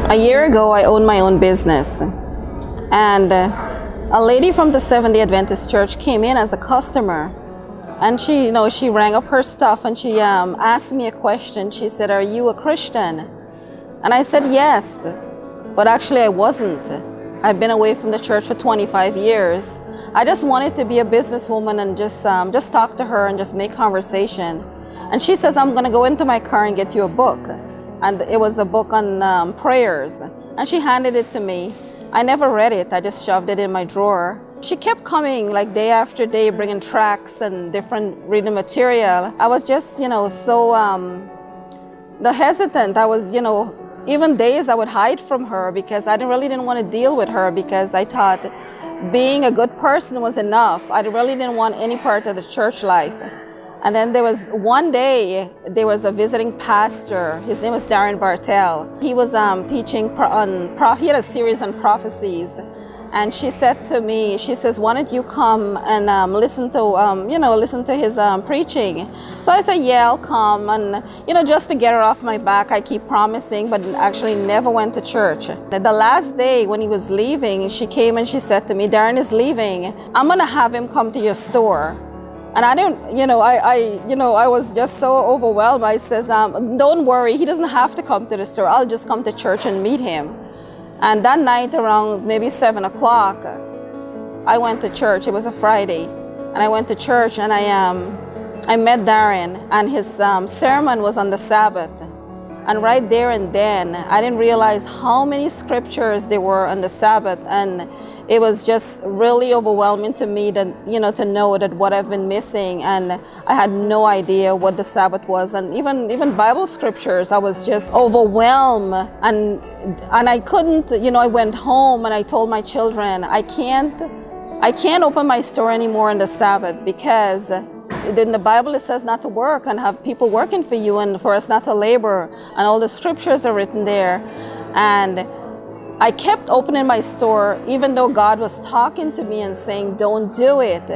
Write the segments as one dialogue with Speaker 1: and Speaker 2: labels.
Speaker 1: A year ago, I owned my own business, and a lady from the Seventh-day Adventist Church came in as a customer, and she rang up her stuff and she asked me a question. She said, "Are you a Christian?" And I said, "Yes," but actually I wasn't. I've been away from the church for 25 years. I just wanted to be a businesswoman and just talk to her and just make conversation. And she says, "I'm gonna go into my car and get you a book." And it was a book on prayers. And she handed it to me. I never read it. I just shoved it in my drawer. She kept coming like day after day, bringing tracts and different reading material. I was just, the hesitant. I was, even days I would hide from her because I really didn't want to deal with her, because I thought being a good person was enough. I really didn't want any part of the church life. And then there was one day, there was a visiting pastor. His name was Darren Bartell. He was teaching he had a series on prophecies. And she said to me, she says, "Why don't you come and listen to his preaching?" So I said, "Yeah, I'll come." And, just to get her off my back, I keep promising, but actually never went to church. The last day when he was leaving, she came and she said to me, "Darren is leaving. I'm going to have him come to your store." And I didn't, I was just so overwhelmed. I says, "Don't worry, he doesn't have to come to the store. I'll just come to church and meet him." And that night around maybe 7 o'clock, I went to church. It was a Friday. And I went to church and I met Darren, and his sermon was on the Sabbath. And right there and then, I didn't realize how many scriptures there were on the Sabbath. And it was just really overwhelming to me that, to know that what I've been missing. And I had no idea what the Sabbath was. And even Bible scriptures, I was just overwhelmed. And I couldn't, I went home and I told my children, I can't open my store anymore on the Sabbath, because in the Bible it says not to work and have people working for you, and for us not to labor, and all the scriptures are written there. And I kept opening my store even though God was talking to me and saying, "Don't do it."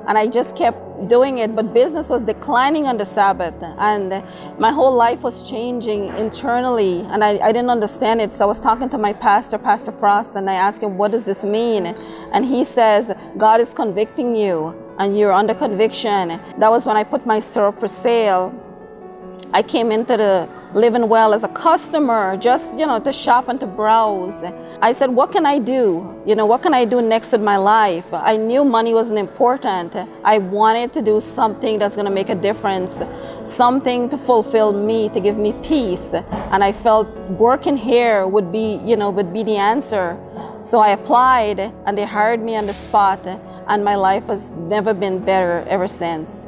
Speaker 1: And I just kept doing it, but business was declining on the Sabbath, and my whole life was changing internally, and I didn't understand it. So I was talking to my pastor, Pastor Frost, and I asked him, "What does this mean?" And he says, "God is convicting you, and you're under conviction." That was when I put my store up for sale. I came into the LivingWell as a customer, just, to shop and to browse. I said, "What can I do? What can I do next with my life?" I knew money wasn't important. I wanted to do something that's going to make a difference, something to fulfill me, to give me peace. And I felt working here would be the answer. So I applied, and they hired me on the spot, and my life has never been better ever since.